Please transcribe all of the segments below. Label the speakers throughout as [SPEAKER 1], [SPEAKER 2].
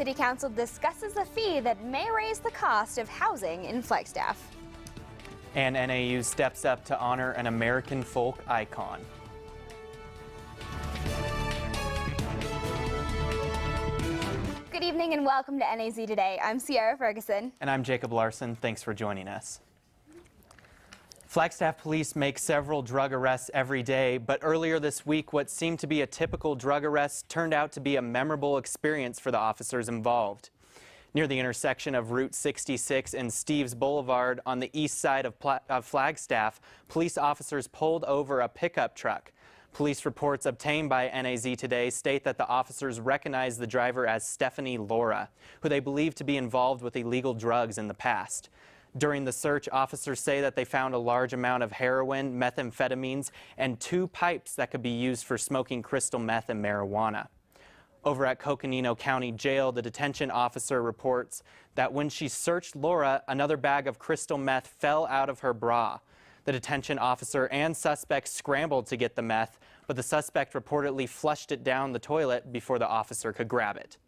[SPEAKER 1] City Council discusses a fee that may raise the cost of housing in Flagstaff.
[SPEAKER 2] And NAU steps up to honor an American folk icon.
[SPEAKER 1] Good evening and welcome to NAZ Today. I'm Sierra Ferguson.
[SPEAKER 2] And I'm Jacob Larson. Thanks for joining us. Flagstaff Police make several drug arrests every day, but earlier this week, what seemed to be a typical drug arrest turned out to be a memorable experience for the officers involved. Near the intersection of Route 66 and Steves Boulevard on the east side of Flagstaff, police officers pulled over a pickup truck. Police reports obtained by NAZ Today state that the officers recognized the driver as Stephanie Laura, who they believe to be involved with illegal drugs in the past. During the search, officers say that they found a large amount of heroin, methamphetamines, and 2 pipes that could be used for smoking crystal meth and marijuana. Over at Coconino County Jail, the detention officer reports that when she searched Laura, another bag of crystal meth fell out of her bra. The detention officer and suspect scrambled to get the meth, but the suspect reportedly flushed it down the toilet before the officer could grab it.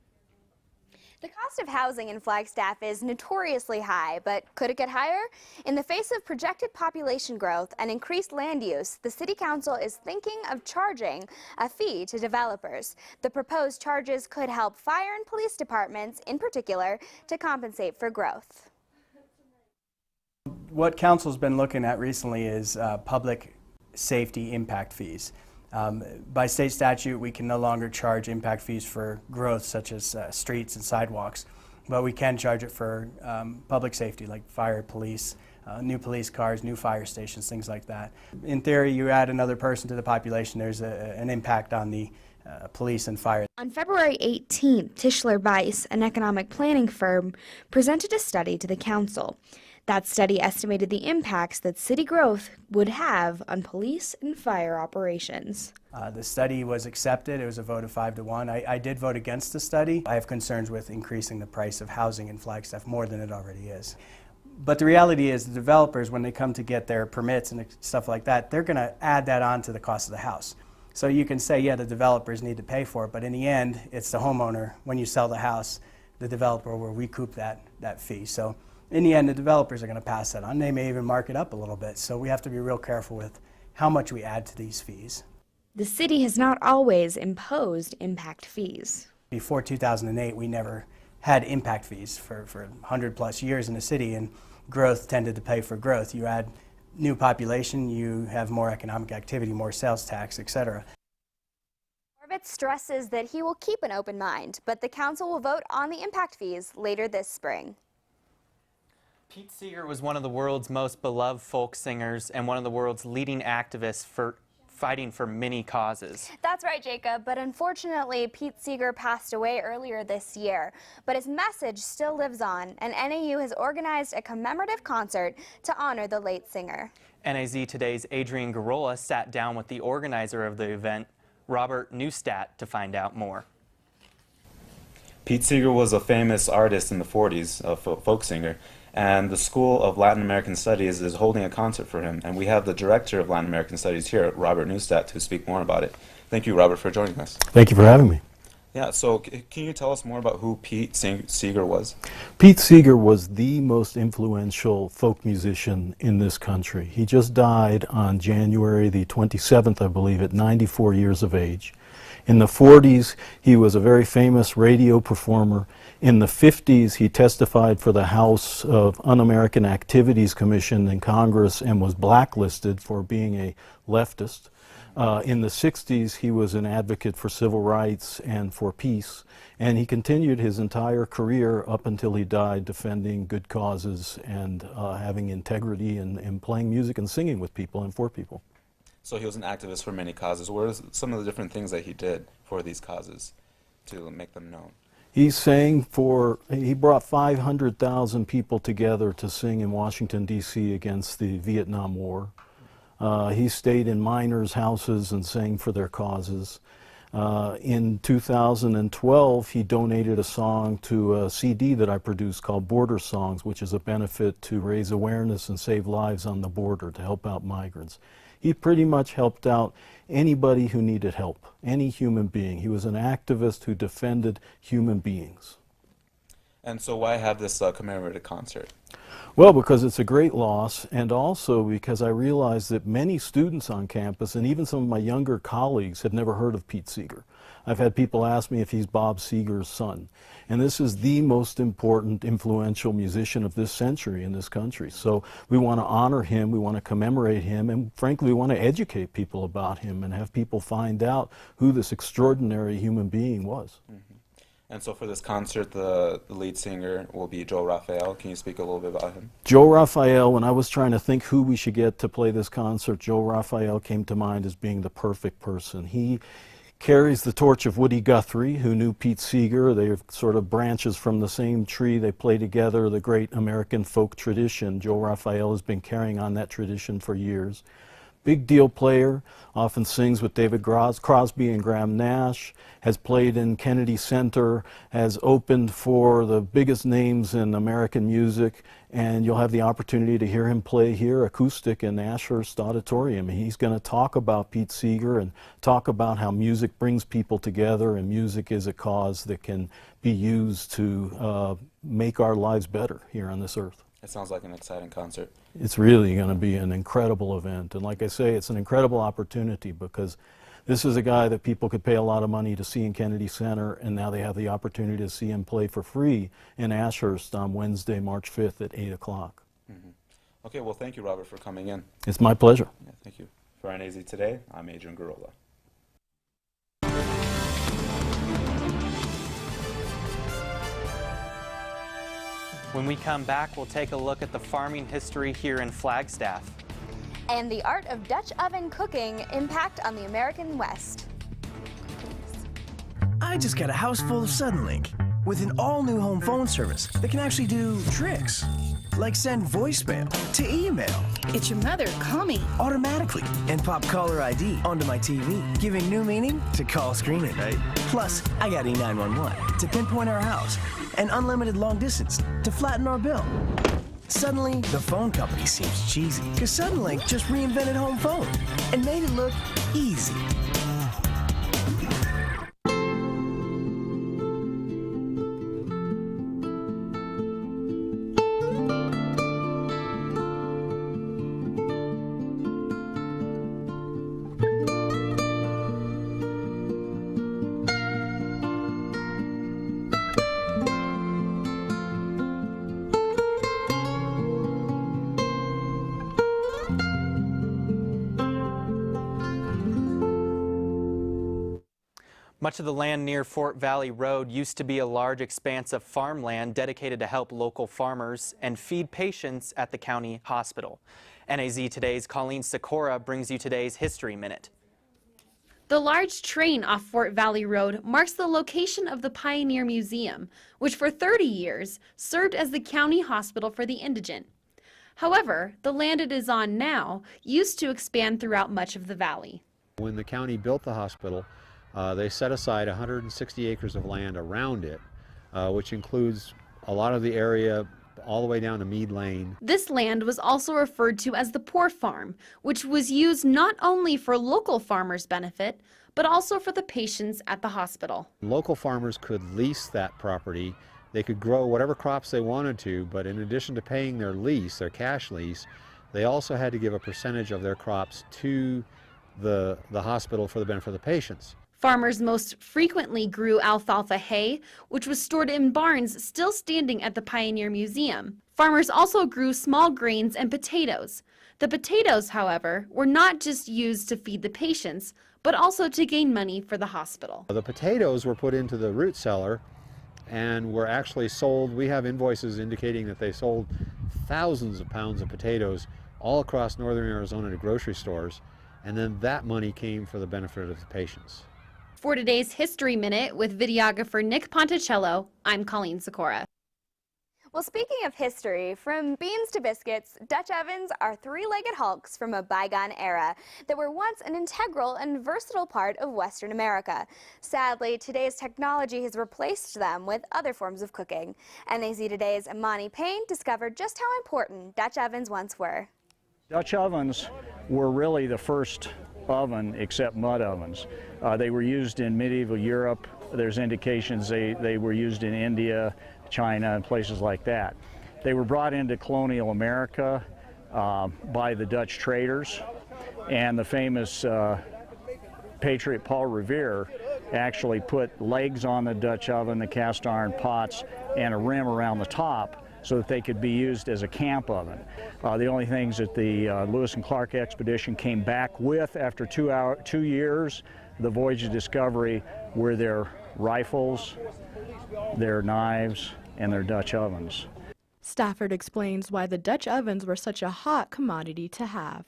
[SPEAKER 1] The cost of housing in Flagstaff is notoriously high, but could it get higher? In the face of projected population growth and increased land use, the City Council is thinking of charging a fee to developers. The proposed charges could help fire and police departments, in particular, to compensate for growth.
[SPEAKER 3] What Council's been looking at recently is public safety impact fees. By state statute, we can no longer charge impact fees for growth such as streets and sidewalks, but we can charge it for public safety like fire, police, new police cars, new fire stations, things like that. In theory, you add another person to the population, there's an impact on the police and fire.
[SPEAKER 1] On February 18th, Tischler Bice, an economic planning firm, presented a study to the council. That study estimated the impacts that city growth would have on police and fire operations.
[SPEAKER 3] The study was accepted. It was a vote of 5 to 1. I did vote against the study. I have concerns with increasing the price of housing in Flagstaff more than it already is. But the reality is the developers, when they come to get their permits and stuff like that, they're going to add that on to the cost of the house. So you can say, yeah, the developers need to pay for it, but in the end, it's the homeowner. When you sell the house, the developer will recoup that fee. So in the end, the developers are going to pass that on. They may even mark it up a little bit. So we have to be real careful with how much we add to these fees.
[SPEAKER 1] The city has not always imposed impact fees.
[SPEAKER 3] Before 2008, we never had impact fees for 100+ years in the city, and growth tended to pay for growth. You add new population, you have more economic activity, more sales tax, etc.
[SPEAKER 1] Corvette stresses that he will keep an open mind, but the council will vote on the impact fees later this spring.
[SPEAKER 2] Pete Seeger was one of the world's most beloved folk singers and one of the world's leading activists for fighting for many causes.
[SPEAKER 1] That's right, Jacob, but unfortunately, Pete Seeger passed away earlier this year. But his message still lives on, and NAU has organized a commemorative concert to honor the late singer.
[SPEAKER 2] NAZ Today's Adrian Garola sat down with the organizer of the event, Robert Neustadt, to find out more.
[SPEAKER 4] Pete Seeger was a famous artist in the 40s, a folk singer, and the School of Latin American Studies is holding a concert for him, and we have the director of Latin American Studies here, Robert Neustadt, to speak more about it. Thank you, Robert, for joining us.
[SPEAKER 5] Thank you for having me.
[SPEAKER 4] Yeah, so can you tell us more about who Pete Seeger was?
[SPEAKER 5] Pete Seeger was the most influential folk musician in this country. He just died on January the 27th, I believe, at 94 years of age. In the 40s, he was a very famous radio performer. In the 50s, he testified for the House of Un-American Activities Commission in Congress and was blacklisted for being a leftist. In the 60s, he was an advocate for civil rights and for peace, and he continued his entire career up until he died defending good causes and having integrity and playing music and singing with people and for people.
[SPEAKER 4] So he was an activist for many causes. What are some of the different things that he did for these causes to make them known?
[SPEAKER 5] He brought 500,000 people together to sing in Washington, D.C. against the Vietnam War. He stayed in miners' houses and sang for their causes. In 2012, he donated a song to a CD that I produced called Border Songs, which is a benefit to raise awareness and save lives on the border to help out migrants. He pretty much helped out anybody who needed help, any human being. He was an activist who defended human beings.
[SPEAKER 4] And so why have this commemorative concert?
[SPEAKER 5] Well, because it's a great loss, and also because I realized that many students on campus and even some of my younger colleagues had never heard of Pete Seeger. I've had people ask me if he's Bob Seger's son. And this is the most important, influential musician of this century in this country. So we want to honor him, we want to commemorate him, and frankly, we want to educate people about him and have people find out who this extraordinary human being was.
[SPEAKER 4] Mm-hmm. And so for this concert, the lead singer will be Joe Raphael. Can you speak a little bit about him?
[SPEAKER 5] Joe Raphael, when I was trying to think who we should get to play this concert, Joe Raphael came to mind as being the perfect person. He carries the torch of Woody Guthrie, who knew Pete Seeger. They're sort of branches from the same tree. They play together, the great American folk tradition. Joe Raphael has been carrying on that tradition for years. Big deal player, often sings with David Crosby and Graham Nash, has played in Kennedy Center, has opened for the biggest names in American music, and you'll have the opportunity to hear him play here acoustic in Ashurst Auditorium. He's going to talk about Pete Seeger and talk about how music brings people together, and music is a cause that can be used to make our lives better here on this earth.
[SPEAKER 4] It sounds like an exciting concert.
[SPEAKER 5] It's really going to be an incredible event. And like I say, it's an incredible opportunity because this is a guy that people could pay a lot of money to see in Kennedy Center, and now they have the opportunity to see him play for free in Ashurst on Wednesday, March 5th at 8 o'clock.
[SPEAKER 4] Mm-hmm. Okay, well, thank you, Robert, for coming in.
[SPEAKER 5] It's my pleasure.
[SPEAKER 4] Yeah, thank you. For NAZ Today, I'm Adrian Garola.
[SPEAKER 2] When we come back, we'll take a look at the farming history here in Flagstaff.
[SPEAKER 1] And the art of Dutch oven cooking impact on the American West.
[SPEAKER 6] I just got a house full of Suddenlink with an all-new home phone service that can actually do tricks, like send voicemail to email.
[SPEAKER 7] It's your mother, call me.
[SPEAKER 6] Automatically, and pop caller ID onto my TV, giving new meaning to call screening. Right. Plus, I got E911 to pinpoint our house, and unlimited long distance to flatten our bill. Suddenly, the phone company seems cheesy, because Suddenlink just reinvented home phone and made it look easy.
[SPEAKER 2] Much of the land near Fort Valley Road used to be a large expanse of farmland dedicated to help local farmers and feed patients at the county hospital. NAZ Today's Colleen Sikora brings you today's History Minute.
[SPEAKER 8] The large train off Fort Valley Road marks the location of the Pioneer Museum, which for 30 years served as the county hospital for the indigent. However, the land it is on now used to expand throughout much of the valley.
[SPEAKER 9] When the county built the hospital, they set aside 160 acres of land around it, which includes a lot of the area all the way down to Mead Lane.
[SPEAKER 8] This land was also referred to as the Poor Farm, which was used not only for local farmers' benefit, but also for the patients at the hospital.
[SPEAKER 9] Local farmers could lease that property. They could grow whatever crops they wanted to, but in addition to paying their lease, their cash lease, they also had to give a percentage of their crops to the hospital for the benefit of the patients.
[SPEAKER 8] Farmers most frequently grew alfalfa hay, which was stored in barns still standing at the Pioneer Museum. Farmers also grew small grains and potatoes. The potatoes, however, were not just used to feed the patients, but also to gain money for the hospital.
[SPEAKER 9] The potatoes were put into the root cellar and were actually sold. We have invoices indicating that they sold thousands of pounds of potatoes all across northern Arizona to grocery stores, and then that money came for the benefit of the patients.
[SPEAKER 8] For today's History Minute with videographer Nick Ponticello, I'm Colleen Sikora.
[SPEAKER 1] Well, speaking of history, from beans to biscuits, Dutch ovens are three-legged hulks from a bygone era that were once an integral and versatile part of Western America. Sadly, today's technology has replaced them with other forms of cooking. NAZ Today's Imani Payne discovered just how important Dutch ovens once were.
[SPEAKER 10] Dutch ovens were really the first oven except mud ovens. They were used in medieval Europe there's indications they were used in India, China, and places like that. They were brought into colonial America by the Dutch traders, and the famous patriot Paul Revere actually put legs on the Dutch oven, the cast iron pots, and a rim around the top so that they could be used as a camp oven. The only things that the Lewis and Clark expedition came back with after 2 years, the voyage of discovery, were their rifles, their knives, and their Dutch ovens.
[SPEAKER 7] Stafford explains why the Dutch ovens were such a hot commodity to have.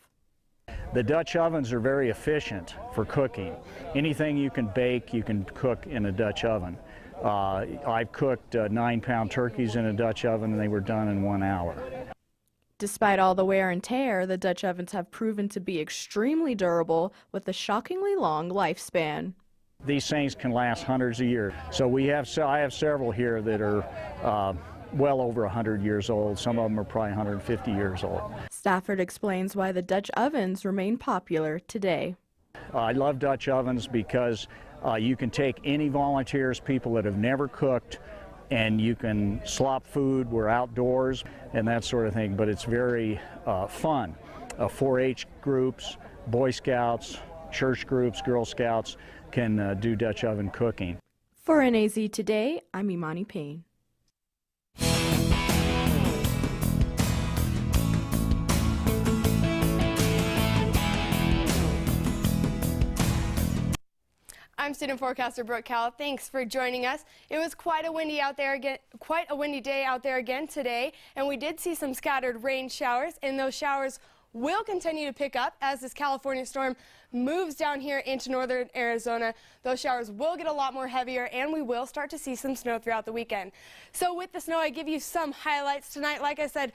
[SPEAKER 10] The Dutch ovens are very efficient for cooking. Anything you can bake, you can cook in a Dutch oven. I've cooked 9-pound turkeys in a Dutch oven, and they were done in 1 hour.
[SPEAKER 7] Despite all the wear and tear, the Dutch ovens have proven to be extremely durable with a shockingly long lifespan.
[SPEAKER 10] These things can last hundreds of years. So I have several here that are well over 100 years old. Some of them are probably 150 years old.
[SPEAKER 7] Stafford explains why the Dutch ovens remain popular today.
[SPEAKER 10] I love Dutch ovens because you can take any volunteers, people that have never cooked, and you can slop food. We're outdoors and that sort of thing, but it's very fun. 4-H groups, Boy Scouts, church groups, Girl Scouts can do Dutch oven cooking.
[SPEAKER 7] For NAZ Today, I'm Imani Payne.
[SPEAKER 11] I'm student forecaster Brooke Cowell. Thanks for joining us. It was quite a windy day out there again today, and we did see some scattered rain showers, and those showers will continue to pick up as this California storm moves down here into northern Arizona. Those showers will get a lot more heavier, and we will start to see some snow throughout the weekend. So with the snow, I give you some highlights tonight. Like I said,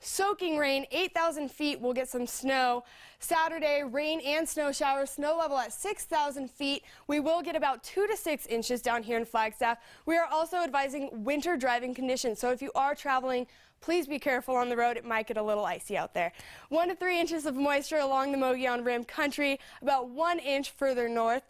[SPEAKER 11] soaking rain, 8,000 feet, we'll get some snow. Saturday, rain and snow showers, snow level at 6,000 feet. We will get about 2 to 6 inches down here in Flagstaff. We are also advising winter driving conditions, so if you are traveling, please be careful on the road. It might get a little icy out there. 1 to 3 inches of moisture along the Mogollon Rim country, about 1 inch further north.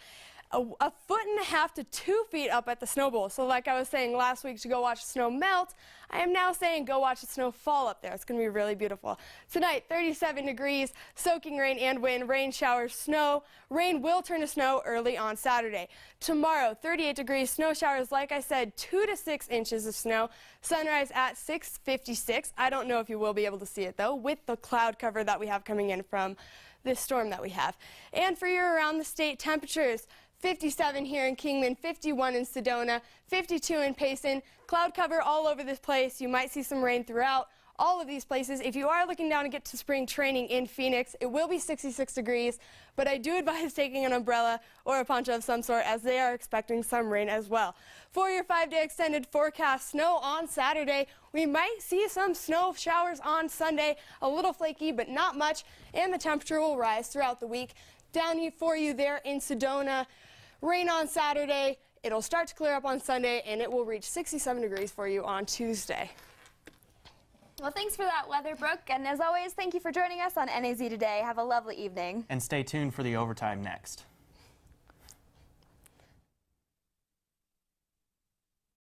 [SPEAKER 11] A 1.5 feet to 2 feet up at the Snow Bowl. So like I was saying last week to go watch the snow melt, I am now saying go watch the snow fall up there. It's going to be really beautiful. Tonight, 37 degrees, soaking rain and wind, rain showers, snow. Rain will turn to snow early on Saturday. Tomorrow, 38 degrees, snow showers, like I said, 2 to 6 inches of snow. Sunrise at 6:56. I don't know if you will be able to see it though with the cloud cover that we have coming in from this storm that we have. And for your around the state temperatures, 57 here in Kingman, 51 in Sedona, 52 in Payson. Cloud cover all over this place. You might see some rain throughout all of these places. If you are looking down to get to spring training in Phoenix, it will be 66 degrees, but I do advise taking an umbrella or a poncho of some sort as they are expecting some rain as well. For your 5-day extended forecast, snow on Saturday. We might see some snow showers on Sunday, a little flaky, but not much, and the temperature will rise throughout the week. Down for you there in Sedona. Rain on Saturday, it'll start to clear up on Sunday, and it will reach 67 degrees for you on Tuesday.
[SPEAKER 1] Well, thanks for that weather, Brooke. And as always, thank you for joining us on NAZ Today. Have a lovely evening.
[SPEAKER 2] And stay tuned for the overtime next.